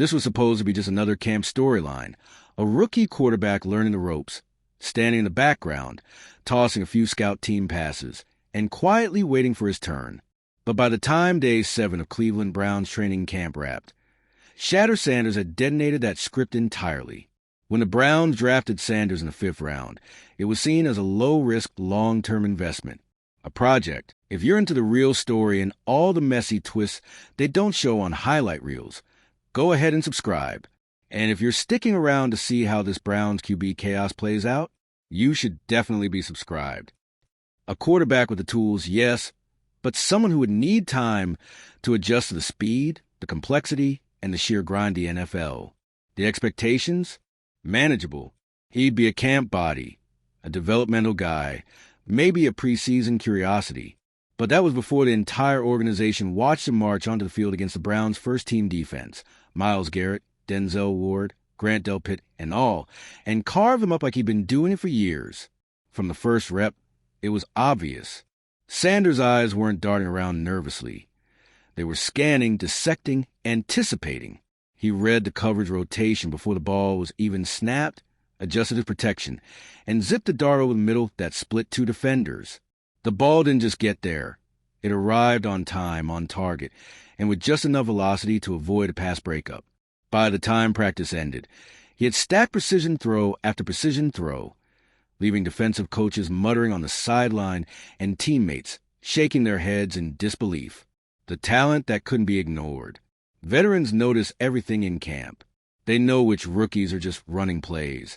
This was supposed to be just another camp storyline, a rookie quarterback learning the ropes, standing in the background, tossing a few scout team passes, and quietly waiting for his turn. But by the time day 7 of Cleveland Browns training camp wrapped, Shedeur Sanders had detonated that script entirely. When the Browns drafted Sanders in the 5th round, it was seen as a low-risk, long-term investment. A project, if you're into the real story and all the messy twists they don't show on highlight reels, go ahead and subscribe. And if you're sticking around to see how this Browns QB chaos plays out, you should definitely be subscribed. A quarterback with the tools, yes, but someone who would need time to adjust to the speed, the complexity, and the sheer grind of the NFL. The expectations? Manageable. He'd be a camp body, a developmental guy, maybe a preseason curiosity. But that was before the entire organization watched him march onto the field against the Browns' first-team defense. Myles Garrett, Denzel Ward, Grant Delpit, and all, and carve him up like he'd been doing it for years. From the first rep, it was obvious. Sanders' eyes weren't darting around nervously. They were scanning, dissecting, anticipating. He read the coverage rotation before the ball was even snapped, adjusted his protection, and zipped the dart over the middle that split 2 defenders. The ball didn't just get there. It arrived on time, on target, and with just enough velocity to avoid a pass breakup. By the time practice ended, he had stacked precision throw after precision throw, leaving defensive coaches muttering on the sideline and teammates shaking their heads in disbelief. The talent that couldn't be ignored. Veterans notice everything in camp. They know which rookies are just running plays,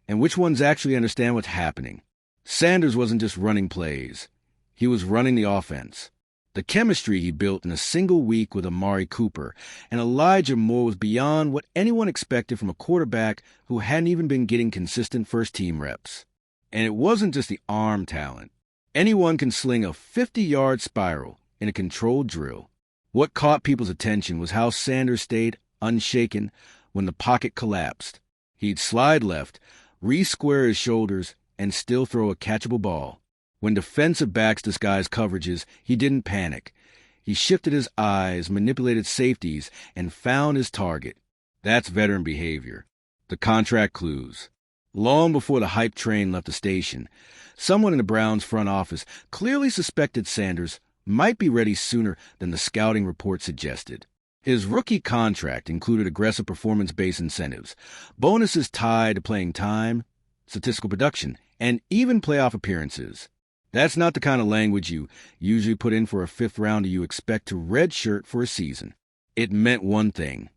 and which ones actually understand what's happening. Sanders wasn't just running plays. He was running the offense. The chemistry he built in a single week with Amari Cooper and Elijah Moore was beyond what anyone expected from a quarterback who hadn't even been getting consistent first-team reps. And it wasn't just the arm talent. Anyone can sling a 50-yard spiral in a controlled drill. What caught people's attention was how Sanders stayed unshaken when the pocket collapsed. He'd slide left, re-square his shoulders, and still throw a catchable ball. When defensive backs disguised coverages, he didn't panic. He shifted his eyes, manipulated safeties, and found his target. That's veteran behavior. The contract clues. Long before the hype train left the station, someone in the Browns front office clearly suspected Sanders might be ready sooner than the scouting report suggested. His rookie contract included aggressive performance-based incentives, bonuses tied to playing time, statistical production, and even playoff appearances. That's not the kind of language you usually put in for a 5th rounder you expect to redshirt for a season. It meant one thing.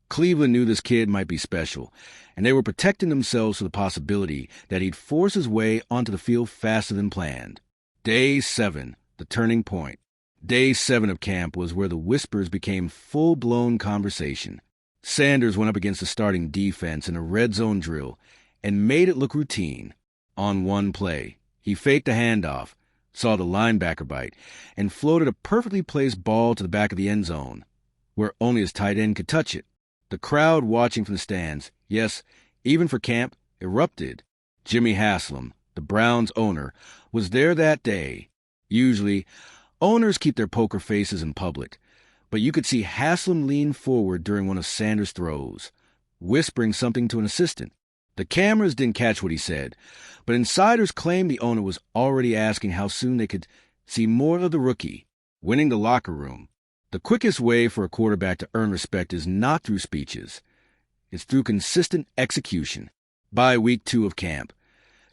Cleveland knew this kid might be special, and they were protecting themselves from the possibility that he'd force his way onto the field faster than planned. Day 7, the turning point. Day 7 of camp was where the whispers became full-blown conversation. Sanders went up against the starting defense in a red zone drill and made it look routine. On one play, he faked a handoff, saw the linebacker bite, and floated a perfectly placed ball to the back of the end zone, where only his tight end could touch it. The crowd watching from the stands, yes, even for camp, erupted. Jimmy Haslam, the Browns' owner, was there that day. Usually, owners keep their poker faces in public, but you could see Haslam lean forward during one of Sanders' throws, whispering something to an assistant. The cameras didn't catch what he said, but insiders claimed the owner was already asking how soon they could see more of the rookie, winning the locker room. The quickest way for a quarterback to earn respect is not through speeches. It's through consistent execution. By week 2 of camp,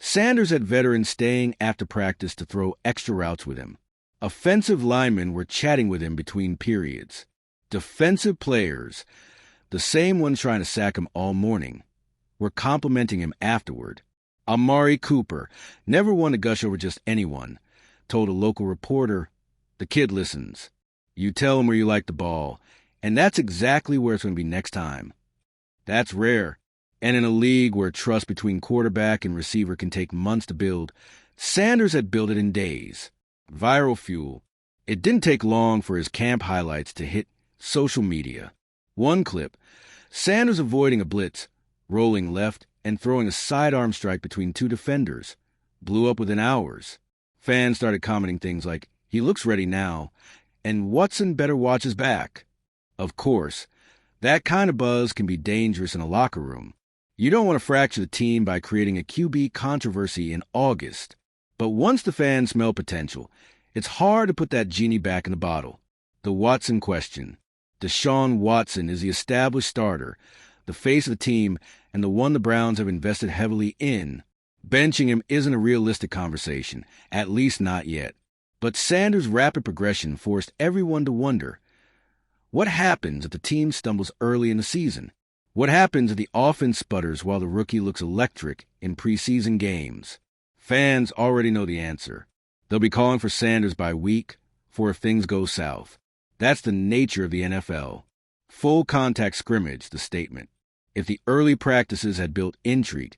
Sanders had veterans staying after practice to throw extra routes with him. Offensive linemen were chatting with him between periods. Defensive players, the same ones trying to sack him all morning, were complimenting him afterward. Amari Cooper, never one to gush over just anyone, told a local reporter, "The kid listens. You tell him where you like the ball, and that's exactly where it's going to be next time." That's rare. And in a league where trust between quarterback and receiver can take months to build, Sanders had built it in days. Viral fuel. It didn't take long for his camp highlights to hit social media. One clip, Sanders avoiding a blitz, rolling left and throwing a sidearm strike between 2 defenders, blew up within hours. Fans started commenting things like, "He looks ready now," and "Watson better watch his back." Of course, That kind of buzz can be dangerous in a locker room. You don't want to fracture the team by creating a QB controversy in August. But once the fans smell potential, it's hard to put that genie back in the bottle. The Watson question. Deshaun Watson is the established starter, the face of the team, and the one the Browns have invested heavily in. Benching him isn't a realistic conversation, at least not yet. But Sanders' rapid progression forced everyone to wonder, what happens if the team stumbles early in the season? What happens if the offense sputters while the rookie looks electric in preseason games? Fans already know the answer. They'll be calling for Sanders by week 4 if things go south. That's the nature of the NFL. Full contact scrimmage, the statement. If the early practices had built intrigue,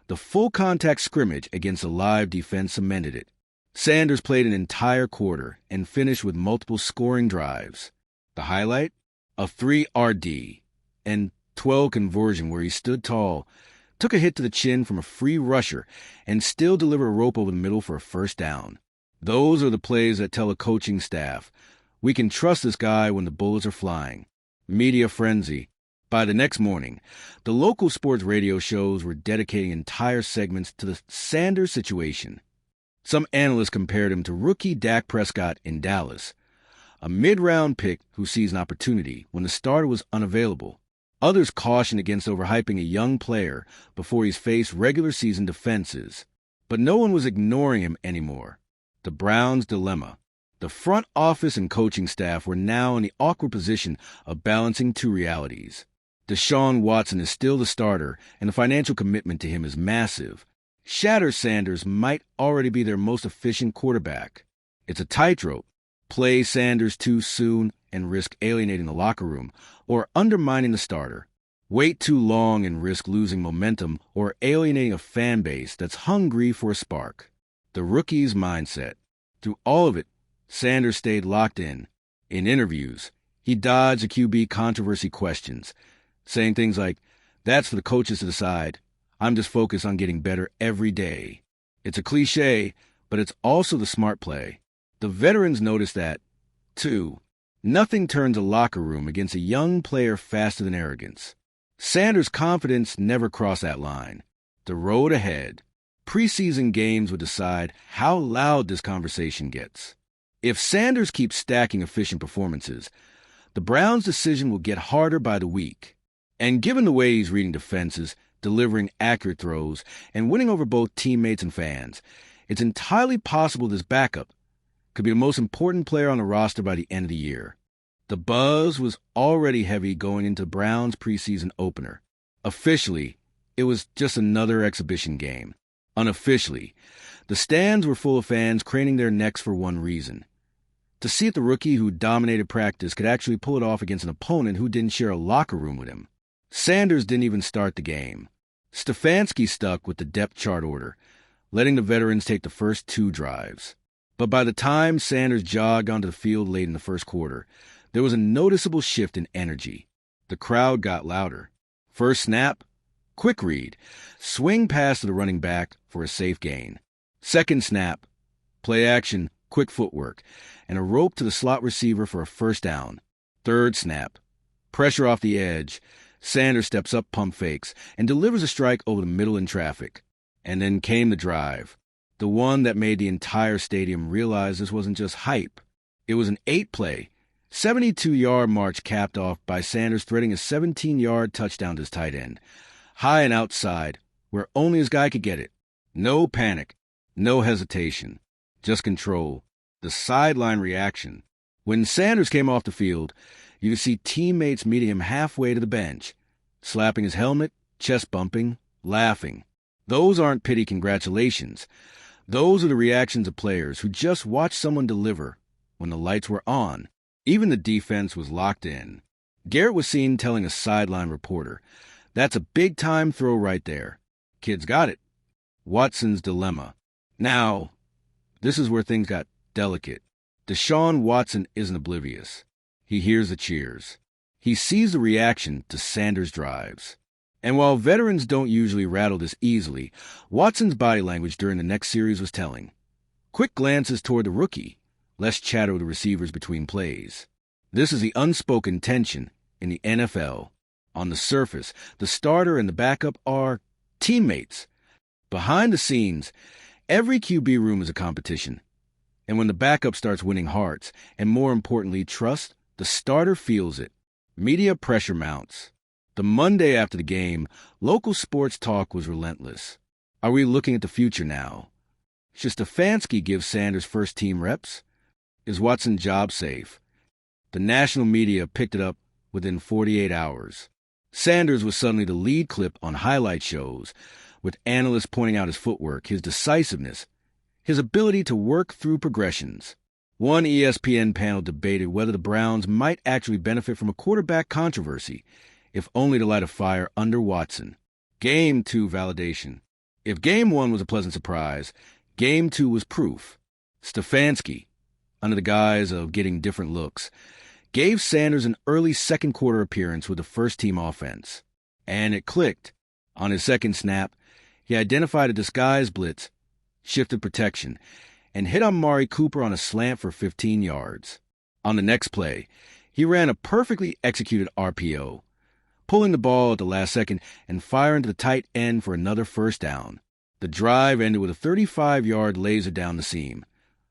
the full contact scrimmage against a live defense cemented it. Sanders played an entire quarter and finished with multiple scoring drives. The highlight? A 3 RD and 12 conversion where he stood tall, took a hit to the chin from a free rusher, and still delivered a rope over the middle for a first down. Those are the plays that tell a coaching staff, we can trust this guy when the bullets are flying. Media frenzy. By the next morning, the local sports radio shows were dedicating entire segments to the Sanders situation. Some analysts compared him to rookie Dak Prescott in Dallas, a mid-round pick who sees an opportunity when the starter was unavailable. Others cautioned against overhyping a young player before he's faced regular season defenses. But no one was ignoring him anymore. The Browns' dilemma. The front office and coaching staff were now in the awkward position of balancing two realities. Deshaun Watson is still the starter, and the financial commitment to him is massive. Shedeur Sanders might already be their most efficient quarterback. It's a tightrope. Play Sanders too soon and risk alienating the locker room or undermining the starter. Wait too long and risk losing momentum or alienating a fan base that's hungry for a spark. The rookie's mindset. Through all of it, Sanders stayed locked in. In interviews, he dodged the QB controversy questions, saying things like, that's for the coaches to decide. I'm just focused on getting better every day. It's a cliche, but it's also the smart play. The veterans noticed that, too. Nothing turns a locker room against a young player faster than arrogance. Sanders' confidence never crossed that line. The road ahead. Preseason games would decide how loud this conversation gets. If Sanders keeps stacking efficient performances, the Browns' decision will get harder by the week. And given the way he's reading defenses, delivering accurate throws, and winning over both teammates and fans, it's entirely possible this backup could be the most important player on the roster by the end of the year. The buzz was already heavy going into Browns' preseason opener. Officially, it was just another exhibition game. Unofficially, the stands were full of fans craning their necks for one reason: to see if the rookie who dominated practice could actually pull it off against an opponent who didn't share a locker room with him. Sanders didn't even start the game. Stefanski stuck with the depth chart order, letting the veterans take the first 2 drives. But by the time Sanders jogged onto the field late in the first quarter, there was a noticeable shift in energy. The crowd got louder. First snap, quick read, swing pass to the running back for a safe gain. Second snap, play action, quick footwork, and a rope to the slot receiver for a first down. Third snap, pressure off the edge. Sanders steps up, pump fakes, and delivers a strike over the middle in traffic. And then came the drive. The one that made the entire stadium realize this wasn't just hype. It was an 8-play, 72-yard march capped off by Sanders threading a 17-yard touchdown to his tight end, high and outside, where only his guy could get it. No panic, no hesitation, just control. The sideline reaction. When Sanders came off the field, you could see teammates meeting him halfway to the bench, slapping his helmet, chest bumping, laughing. Those aren't pity congratulations. Those are the reactions of players who just watched someone deliver when the lights were on. Even the defense was locked in. Garrett was seen telling a sideline reporter, "That's a big-time throw right there. Kids got it." Watson's dilemma. Now, this is where things got delicate. Deshaun Watson isn't oblivious. He hears the cheers. He sees the reaction to Sanders' drives. And while veterans don't usually rattle this easily, Watson's body language during the next series was telling. Quick glances toward the rookie, less chatter with the receivers between plays. This is the unspoken tension in the NFL. On the surface, the starter and the backup are teammates. Behind the scenes, every QB room is a competition. And when the backup starts winning hearts, and more importantly, trust, the starter feels it. Media pressure mounts. The Monday after the game, local sports talk was relentless. Are we looking at the future now? Should Stefanski give Sanders first-team reps? Is Watson's job safe? The national media picked it up within 48 hours. Sanders was suddenly the lead clip on highlight shows, with analysts pointing out his footwork, his decisiveness, his ability to work through progressions. One ESPN panel debated whether the Browns might actually benefit from a quarterback controversy, if only to light a fire under Watson. Game 2 validation. If Game 1 was a pleasant surprise, Game 2 was proof. Stefanski, under the guise of getting different looks, gave Sanders an early second-quarter appearance with the first-team offense. And it clicked. On his second snap, he identified a disguised blitz, shifted protection, and hit Amari Cooper on a slant for 15 yards. On the next play, he ran a perfectly executed RPO, pulling the ball at the last second and firing to the tight end for another first down. The drive ended with a 35-yard laser down the seam,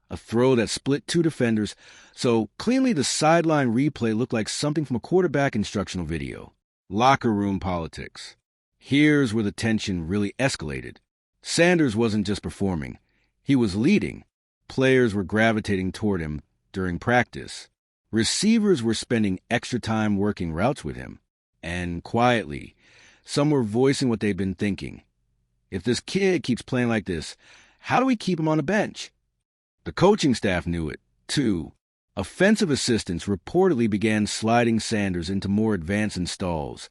a throw that split two defenders, so cleanly the sideline replay looked like something from a quarterback instructional video. Locker room politics. Here's where the tension really escalated. Sanders wasn't just performing. He was leading. Players were gravitating toward him during practice. Receivers were spending extra time working routes with him. And quietly, some were voicing what they'd been thinking. If this kid keeps playing like this, how do we keep him on the bench? The coaching staff knew it, too. Offensive assistants reportedly began sliding Sanders into more advanced installs,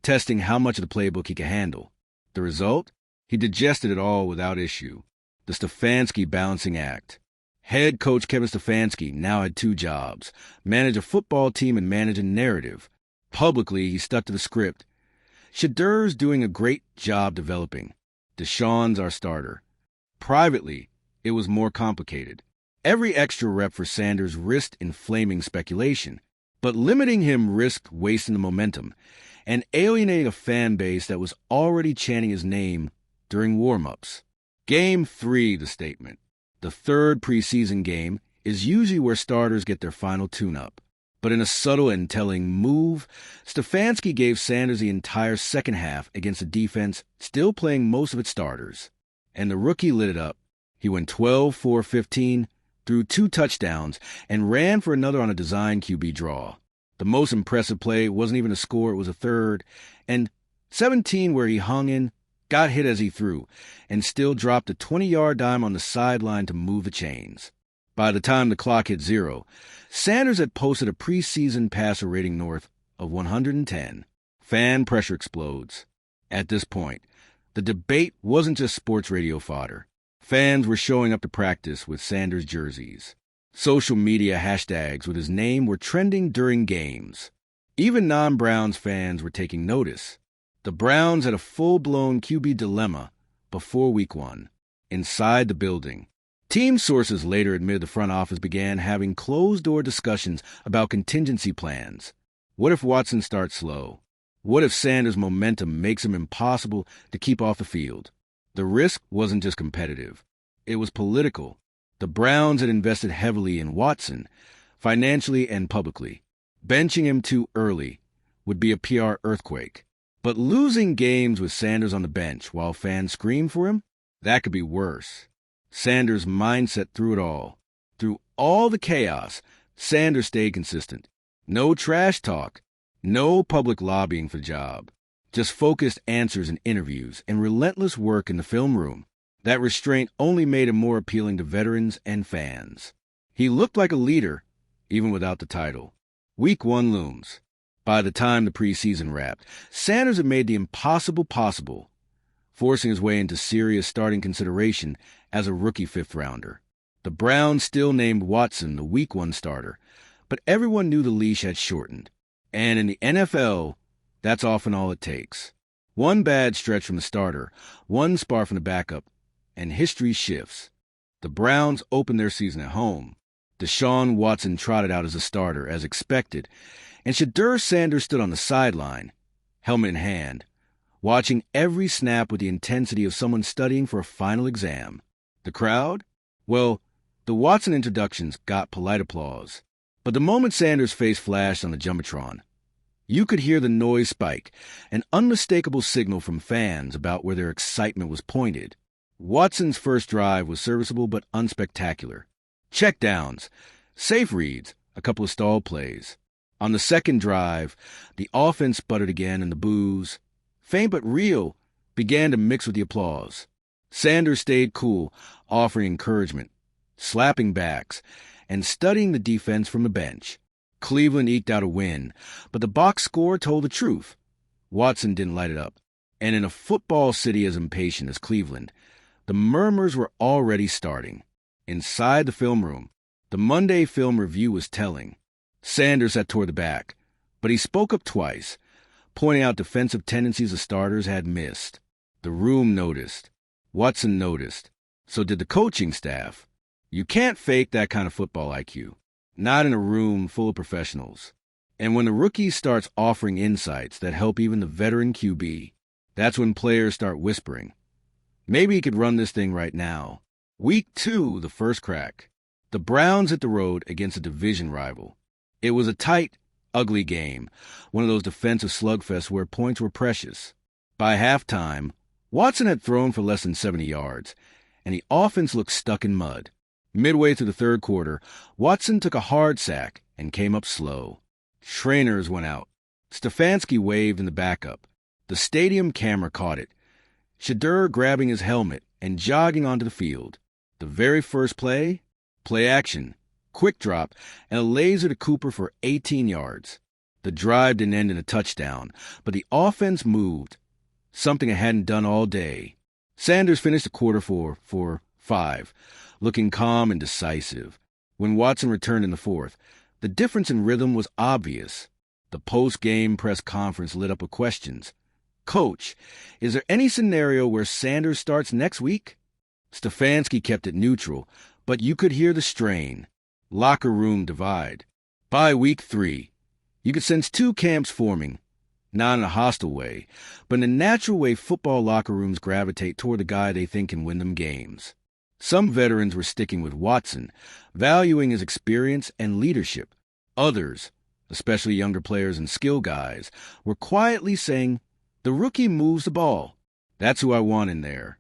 testing how much of the playbook he could handle. The result? He digested it all without issue. The Stefanski balancing act. Head coach Kevin Stefanski now had two jobs: manage a football team and manage a narrative. Publicly, he stuck to the script. Shedeur's doing a great job developing. Deshaun's our starter. Privately, it was more complicated. Every extra rep for Sanders risked inflaming speculation, but limiting him risked wasting the momentum and alienating a fan base that was already chanting his name during warm-ups. Game 3, the statement. The third preseason game is usually where starters get their final tune-up. But in a subtle and telling move, Stefanski gave Sanders the entire second half against a defense still playing most of its starters. And the rookie lit it up. He went 12-4-15, threw 2 touchdowns, and ran for another on a design QB draw. The most impressive play wasn't even a score, it was a third, and 17 where he hung in, got hit as he threw, and still dropped a 20-yard dime on the sideline to move the chains. By the time the clock hit 0, Sanders had posted a preseason passer rating north of 110. Fan pressure explodes. At this point, the debate wasn't just sports radio fodder. Fans were showing up to practice with Sanders jerseys. Social media hashtags with his name were trending during games. Even non-Browns fans were taking notice. The Browns had a full-blown QB dilemma before Week 1. Inside the building, team sources later admitted the front office began having closed-door discussions about contingency plans. What if Watson starts slow? What if Sanders' momentum makes him impossible to keep off the field? The risk wasn't just competitive. It was political. The Browns had invested heavily in Watson, financially and publicly. Benching him too early would be a PR earthquake. But losing games with Sanders on the bench while fans screamed for him, that could be worse. Sanders' mindset through it all. Through all the chaos, Sanders stayed consistent. No trash talk. No public lobbying for the job. Just focused answers in interviews and relentless work in the film room. That restraint only made him more appealing to veterans and fans. He looked like a leader, even without the title. Week 1 looms. By the time the preseason wrapped, Sanders had made the impossible possible, forcing his way into serious starting consideration as a rookie fifth-rounder. The Browns still named Watson the Week 1 starter, but everyone knew the leash had shortened. And in the NFL, that's often all it takes. One bad stretch from the starter, one spar from the backup, and history shifts. The Browns opened their season at home. Deshaun Watson trotted out as a starter, as expected, And Shedeur Sanders stood on the sideline, helmet in hand, watching every snap with the intensity of someone studying for a final exam. The crowd? Well, the Watson introductions got polite applause. But the moment Sanders' face flashed on the Jumbotron, you could hear the noise spike, an unmistakable signal from fans about where their excitement was pointed. Watson's first drive was serviceable but unspectacular. Checkdowns, safe reads, a couple of stall plays. On the second drive, the offense sputtered again and the boos, faint but real, began to mix with the applause. Sanders stayed cool, offering encouragement, slapping backs, and studying the defense from the bench. Cleveland eked out a win, but the box score told the truth. Watson didn't light it up. And in a football city as impatient as Cleveland, the murmurs were already starting. Inside the film room, the Monday film review was telling. Sanders sat toward the back, but he spoke up twice, pointing out defensive tendencies the starters had missed. The room noticed. Watson noticed. So did the coaching staff. You can't fake that kind of football IQ. Not in a room full of professionals. And when the rookie starts offering insights that help even the veteran QB, that's when players start whispering. Maybe he could run this thing right now. Week 2, the first crack. The Browns hit the road against a division rival. It was a tight, ugly game, one of those defensive slugfests where points were precious. By halftime, Watson had thrown for less than 70 yards, and the offense looked stuck in mud. Midway through the third quarter, Watson took a hard sack and came up slow. Trainers went out. Stefanski waved in the backup. The stadium camera caught it. Shedeur grabbing his helmet and jogging onto the field. The very first play action, quick drop, and a laser to Cooper for 18 yards. The drive didn't end in a touchdown, but the offense moved, something it hadn't done all day. Sanders finished the quarter for 5, looking calm and decisive. When Watson returned in the fourth, the difference in rhythm was obvious. The post-game press conference lit up with questions. Coach, is there any scenario where Sanders starts next week? Stefanski kept it neutral, but you could hear the strain. Locker room divide. By week 3, you could sense two camps forming, not in a hostile way, but in a natural way football locker rooms gravitate toward the guy they think can win them games. Some veterans were sticking with Watson, valuing his experience and leadership. Others, especially younger players and skill guys, were quietly saying, the rookie moves the ball. That's who I want in there.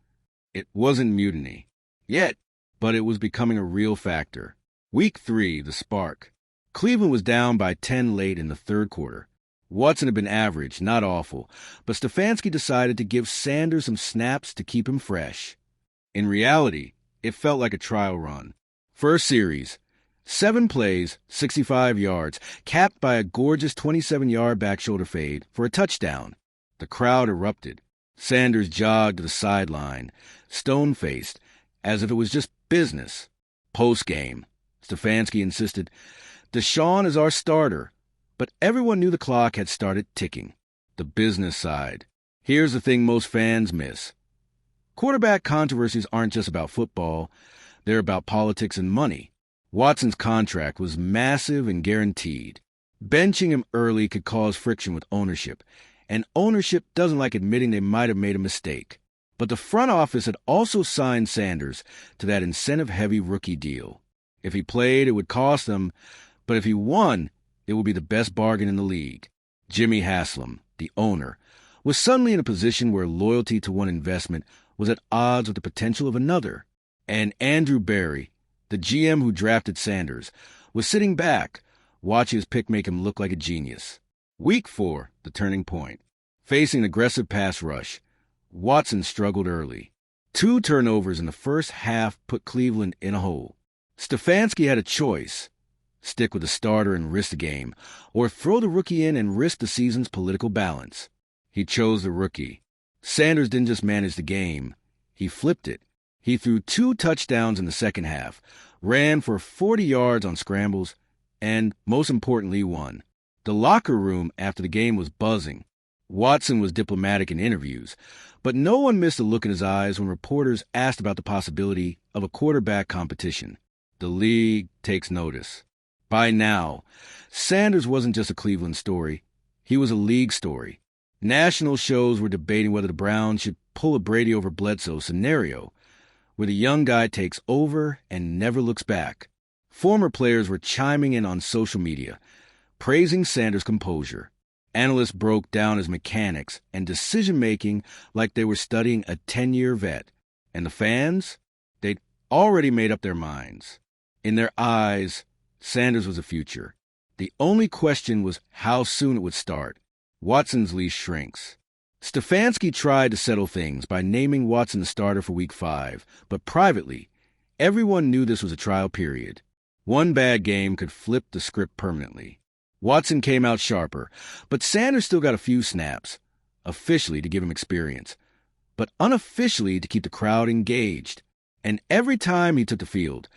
It wasn't mutiny yet, but it was becoming a real factor. Week 3, the spark. Cleveland was down by 10 late in the third quarter. Watson had been average, not awful, but Stefanski decided to give Sanders some snaps to keep him fresh. In reality, it felt like a trial run. First series, 7 plays, 65 yards, capped by a gorgeous 27-yard back shoulder fade for a touchdown. The crowd erupted. Sanders jogged to the sideline, stone-faced, as if it was just business. Post-game, Stefanski insisted, Deshaun is our starter, but everyone knew the clock had started ticking. The business side. Here's the thing most fans miss. Quarterback controversies aren't just about football. They're about politics and money. Watson's contract was massive and guaranteed. Benching him early could cause friction with ownership, and ownership doesn't like admitting they might have made a mistake. But the front office had also signed Sanders to that incentive-heavy rookie deal. If he played, it would cost them, but if he won, it would be the best bargain in the league. Jimmy Haslam, the owner, was suddenly in a position where loyalty to one investment was at odds with the potential of another. And Andrew Berry, the GM who drafted Sanders, was sitting back, watching his pick make him look like a genius. Week 4, the turning point. Facing an aggressive pass rush, Watson struggled early. 2 turnovers in the first half put Cleveland in a hole. Stefanski had a choice. Stick with the starter and risk the game, or throw the rookie in and risk the season's political balance. He chose the rookie. Sanders didn't just manage the game. He flipped it. He threw 2 touchdowns in the second half, ran for 40 yards on scrambles, and, most importantly, won. The locker room after the game was buzzing. Watson was diplomatic in interviews, but no one missed a look in his eyes when reporters asked about the possibility of a quarterback competition. The league takes notice. By now, Sanders wasn't just a Cleveland story. He was a league story. National shows were debating whether the Browns should pull a Brady over Bledsoe scenario, where the young guy takes over and never looks back. Former players were chiming in on social media, praising Sanders' composure. Analysts broke down his mechanics and decision-making like they were studying a 10-year vet. And the fans? They'd already made up their minds. In their eyes, Sanders was a future. The only question was how soon it would start. Watson's leash shrinks. Stefanski tried to settle things by naming Watson the starter for Week 5, but privately, everyone knew this was a trial period. One bad game could flip the script permanently. Watson came out sharper, but Sanders still got a few snaps, officially to give him experience, but unofficially to keep the crowd engaged. And every time he took the field,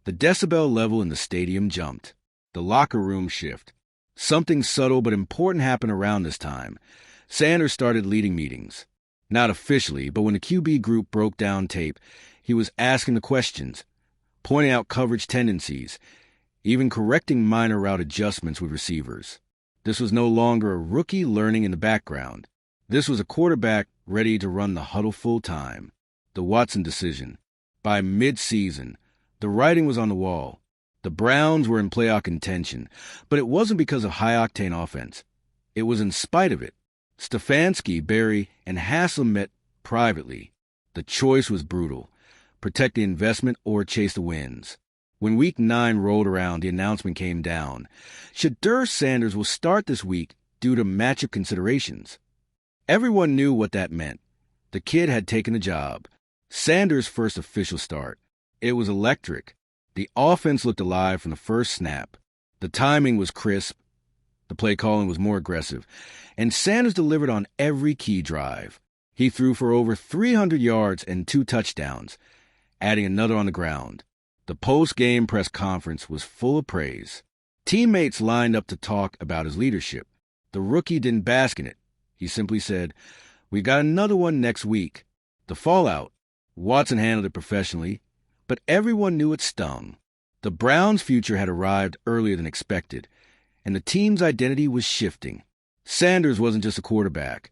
the decibel level in the stadium jumped. The locker room shift. Something subtle but important happened around this time. Sanders started leading meetings. Not officially, but when the QB group broke down tape, he was asking the questions, pointing out coverage tendencies, even correcting minor route adjustments with receivers. This was no longer a rookie learning in the background. This was a quarterback ready to run the huddle full time. The Watson decision. By mid-season, the writing was on the wall. The Browns were in playoff contention, but it wasn't because of high-octane offense. It was in spite of it. Stefanski, Barry, and Haslam met privately. The choice was brutal. Protect the investment or chase the wins. When Week 9 rolled around, the announcement came down. Shedeur Sanders will start this week due to matchup considerations. Everyone knew what that meant. The kid had taken the job. Sanders' first official start. It was electric. The offense looked alive from the first snap. The timing was crisp. The play calling was more aggressive. And Sanders delivered on every key drive. He threw for over 300 yards and 2 touchdowns, adding another on the ground. The post-game press conference was full of praise. Teammates lined up to talk about his leadership. The rookie didn't bask in it. He simply said, "We've got another one next week." The fallout. Watson handled it professionally, but everyone knew it stung. The Browns' future had arrived earlier than expected, and the team's identity was shifting. Sanders wasn't just a quarterback.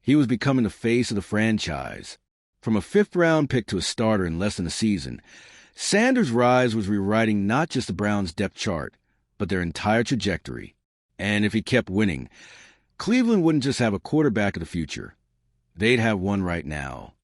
He was becoming the face of the franchise. From a 5th-round pick to a starter in less than a season, Sanders' rise was rewriting not just the Browns' depth chart, but their entire trajectory. And if he kept winning, Cleveland wouldn't just have a quarterback of the future. They'd have one right now.